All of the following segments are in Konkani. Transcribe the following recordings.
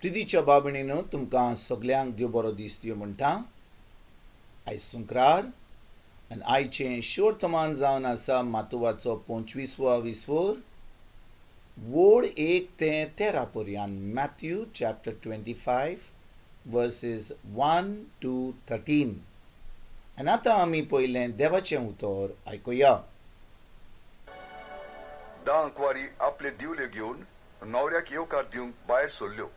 प्रितीच्या बाबणीनो तुमकां सगल्यांक देव बरो दीस दिवं म्हणटा. आयज सुंक्रार आनी आयचें शोर्तमान जावन आसा मातुवाचो 25वा विसवोर. वोड 1 ते 13 पर्यंत मॅथ्यू चॅप्टर 25 वर्सेस 1 to 13. आनी आतां आमी पयलें देवाचें उतर आयकुया. दांकवारी आपले दिवले घेवन नवऱ्याक येवकार दिवंक भायर सरल्यो.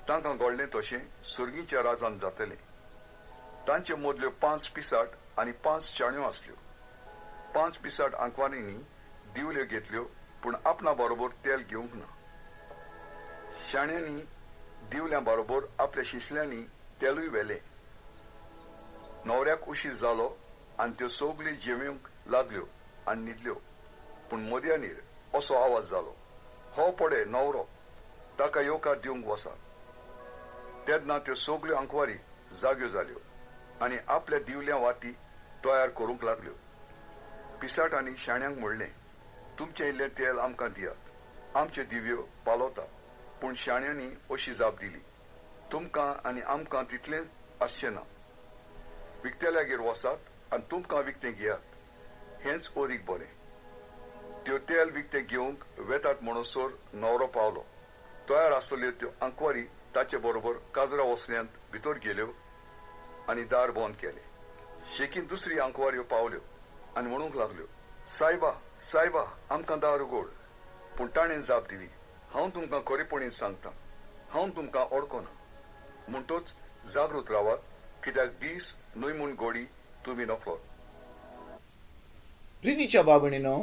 तांकां घडलें तशें सुर्गीच्या राजांत जातलें. तांचे मदल्यो 5 पिसाट आनी 5 शाण्यो आसल्यो. 5 पिसाट आंकवारींनी दिवल्यो घेतल्यो, पूण आपणा बरोबर तेल घेवंक ना. शाण्यांनी दिवल्यां बरोबर आपल्या शिंसल्यांनी तेलूय व्हेलें. न्हवऱ्याक उशीर जालो आनी त्यो सगल्यो जेवंक लागल्यो आनी न्हिदल्यो. पूण मदयानीर असो आवाज जालो, हो पळय न्हवरो, ताका येवकार दिवंक वचा. तेन्ना त्यो सगल्यो आंकवारी जाग्यो जाल्यो आनी आपल्या दिवल्या वाती तयार करूंक लागल्यो. पिसाटांनी शाण्यांक म्हणलें, तुमचें इल्लें तेल आमकां दियात, आमच्यो दिव्यो पालोवतात. पूण शाण्यांनी अशी जाप दिली, तुमकां आनी आमकां तितलें आसचें ना. विकतेल्यागेर वचात आनी तुमकां विकतें घेयात, हेंच ओरीक बरें. त्यो तेल विकतें घेवंक वेतात म्हणसर न्हवरो पावलो. तयार आसलेल्यो त्यो आंकवारी ताचे बरोबर काजरा वसऱ्यांत भितर गेल्यो आनी दार बंद केलें. शेकीन दुसरी आंकवाऱ्यो पावल्यो आनी म्हणूंक लागल्यो, सायबा सायबा, आमकां दार उगड. पूण ताणें जाप दिली, हांव तुमकां खरेपणीन सांगतां, हांव तुमकां ओळखना. म्हणटच जागृत रावात, कित्याक दीस न्हय म्हूण घडी तुमी नकळोत. प्रितीच्या बाबणीनो,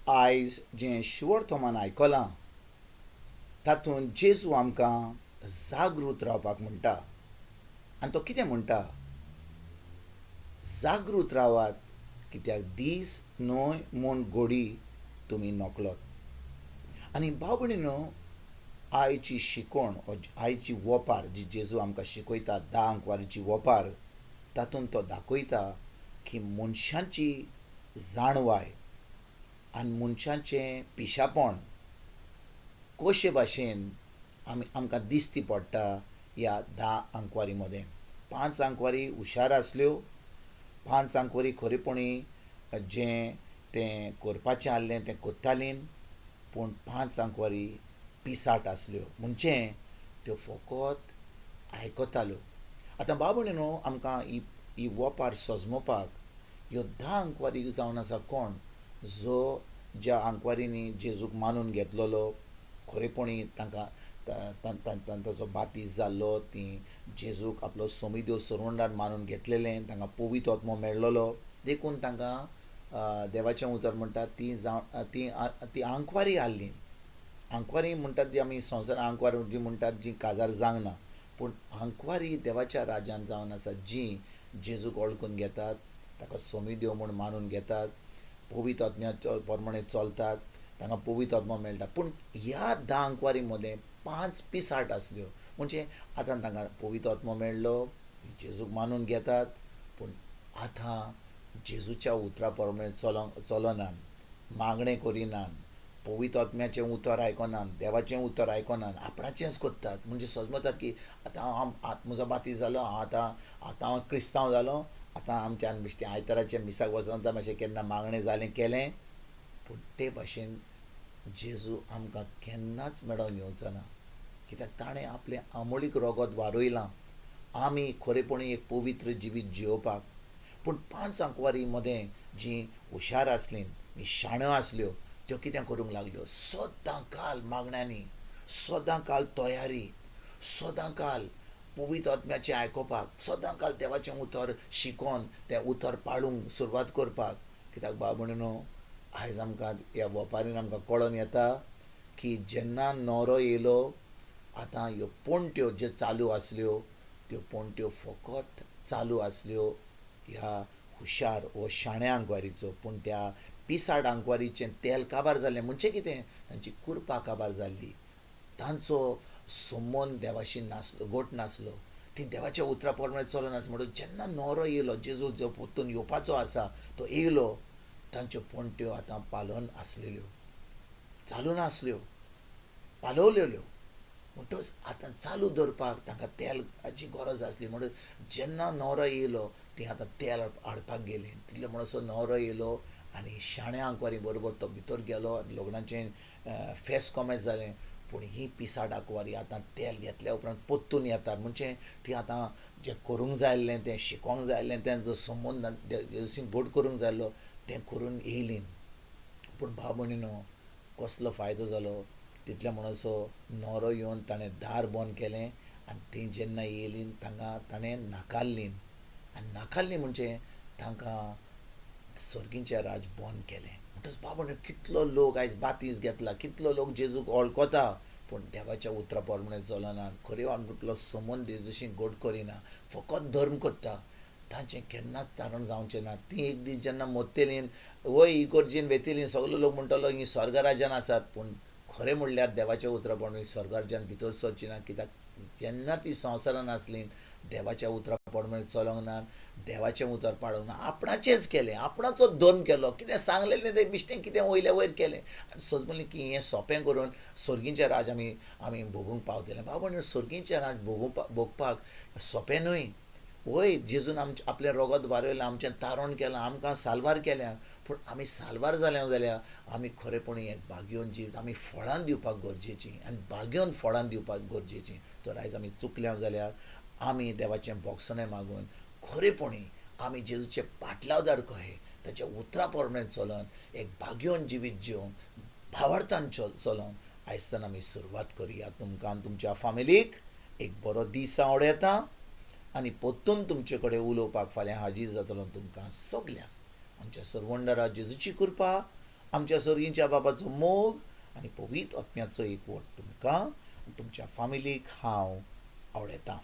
आयज जें शिवर्तमान आयकलां तातूंत जेजू आमकां जागृत रावपाक म्हणटा. आनी तो कितें म्हणटा? जागृत रावात, कित्याक दीस न्हय म्हूण घडी तुमी नकळोत. आनी बाबणीनो, आयची शिकवण, आयची वोपार जी जेजू आमकां शिकयता, 10 आंकवारीची वोपार, तातूंत तो दाखयता की मनशांची जाणवाय आनी मनशांचें पिशापण कशे भाशेन आमकां दिश्टी पडटा ह्या 10 आंकवारी मदें. 5 आंकवारी हुशार आसल्यो, 5 आंकवारी खरेपणी जें तें करपाचें आहलें तें कोत्तालीं, पूण 5 आंकवारी पिसाट आसल्यो, म्हणजे त्यो फकत आयकताल्यो. आतां बाबणीनो, आमकां ही वोपार सजमोवपाक ह्यो 10 आंकवारी जावन आसा कोण? ज्या आंकवारींनी जेजूक मानून घेतलेलो, खरेपणी तांचो बातीस जाल्लो, ती जेजूक आपलो सोमिदेव सुरवंडान मानून घेतलेलें, तांकां पवित्र आत्मो मेळ्ळलो, देखून तांकां देवाचें उतर म्हणटा ती आंकवारी आहली. आंकवारी म्हणटात जी आमी संवसारांत आंकवारी जी म्हणटात जी काजार जावंक ना, पूण आंकवारी देवाच्या राज्यांत जावन आसा जी जेजूक वळखून घेतात, ताका सोमिदेव म्हूण मानून घेतात, पवित्र आत्म्या प्रमाणे चलतात, तांकां पवित्र आत्मो मेळटा. पूण ह्या 10 आंकवारी मदें 5 पिसाट आसल्यो, म्हणजे आतां तांकां पवित्र आत्मो मेळ्ळो, जेजूक मानून घेतात, पूण आतां जेजूच्या उतरा प्रमाणे चलनात, मागणें करिनात, पवित्र आत्म्याचें उतर आयकनात, देवाचें उतर आयकनात, आपणाचेंच करतात. म्हणजे समजतात की आतां म्हजो बातीस जालो, आतां हांव क्रिस्तांव जालो, आतां आमच्यान बेश्टें आयताराच्या मिसाक वचून मातशें केन्ना मागणें जालें केलें. पूण ते भाशेन जेजू आमकां केन्नाच मेळोन येवचो ना, कित्याक ताणें आपलें अमोलीक रोगत वारोयलां आमी खरेपणी एक पवित्र जिवीत जियोवपाक. पूण 5 आंकवारी मदें जीं हुशार आसलीं, शाण्यो आसल्यो, त्यो कितें करूंक लागल्यो? सदां काल मागण्यांनी, सदां काल तयारी, सदां काल पवित्र आत्म्याचें आयकोपाक, सदां काल देवाचें उतर शिकोवन तें उतर पाळूंक सुरवात करपाक. कित्याक बाबणीनो, आयज आमकां ह्या वोपारीन आमकां कळोन येता की जेन्ना न्हवरो येयलो, आतां ह्यो पोंट्यो ज्यो चालू आसल्यो, त्यो पोंट्यो फकत चालू आसल्यो ह्या हुशार वो शाण्या आंकवारीचो. पूण त्या पिसाड आंकवारीचें तेल काबार जाल्लें, म्हणजे कितें? तांची कुरपा काबार जाल्ली, तांचो संबंद देवाशी नासलो, घट नासलो, ती देवाच्या उतरा प्रमाणे चलनासली. म्हणून जेन्ना न्हवरो येयलो, जेजू जो परतून येवपाचो आसा तो येयलो, तांच्यो पोंट्यो आतां पालोवन आसलेल्यो, चालून आसल्यो, पालवलेल्यो. म्हणटच आतां चालू दवरपाक तांकां तेलाची गरज आसली म्हणून जेन्ना न्हवरो येयलो ती आतां तेल हाडपाक गेली तितले म्हणसर न्हवरो येयलो आनी शाण्या आंकवारी बरोबर तो भितर गेलो आनी लग्नाचें फेस्त कोमेस जालें पूण ही पिसाट आंकवारी आतां तेल घेतल्या उपरांत परतून येतात म्हणजे ती आतां जें करूंक जाय आसलें तें शिकोवंक जाय आसलें तें जो संबंद जेजूसीक घोट करूंक जाय आसलो तें करून येयली पूण भाव भयणीनो कसलो फायदो जालो तितल्या म्हणसर न्हवरो येवन ताणें दार बंद केलें आनी ती जेन्ना येयली तांकां ताणें नाकारली आनी नाकारली म्हणजे तांकां सर्गीचें राज बंद केलें म्हणटच बाबा कितलो लोक आयज बातीस घेतला कितलो लोक जेजूक वळखता पूण देवाच्या उतरा प्रमाणे चलना खरें आपलो संबंद जेजूशी घोट करिना फकत धर्म करता तांचें केन्नाच तारण जावचें ना ती एक दीस जेन्ना मोत्तेली वय इगोर्जीन वेतेली सगलो लोक म्हणटलो ही स्वर्ग राज्यान आसात पूण खरें म्हणल्यार देवाच्या उतरा प्रमाणे स्वर्ग राज्यान भितर सरची ना कित्याक जेन्ना ती संवसारान आसली देवाच्या उतरा प्रमाणे चलोंक ना देवाचें उतर पाडूंक ना आपणाचेंच केलें आपणाचो धर्म केलो कितें सांगलेलें तें बिश्टें कितें वयल्या वयर केलें आनी सजमलें की हें सोंपें करून सर्गीचें राज आमी भोगूंक पावतलें बाबा सर्गीचें राज भोगपाक सोंपें न्हय वय जेजून आपलें रगत वारयलें आमचें तारण केलां आमकां साल्वार केल्या पूण आमी साल्वार जाल्या जाल्यार आमी खरेपणी एक बागेवन जीव आमी फळां दिवपाक गरजेचीं आनी बागेवन फळां दिवपाक गरजेचीं तर आयज आमी चुकल्या जाल्यार आमी देवाचें बोगसणें मागून खरेपणी आमी जेजूचे पाटलावदार कहे ताच्या उतरा प्रमाणे चलोन एक बागेवन जिवीत जिवन भावार्थान चलोन आयजतान आमी सुरवात करुया तुमकां आनी तुमच्या फॅमिलीक एक बरो दीस आवड येता आनी परतून तुमचे कडेन उलोवपाक फाल्यां हाजीर जातलो तुमकां सगल्यांक आमच्या सर्वंडरा जेजूची कृपा आमच्या सर्गीच्या बाबाचो मोग आनी पवित्र आत्म्याचो एक वट तुमकां तुमच्या फॅमिलीक हांव आवडयतां.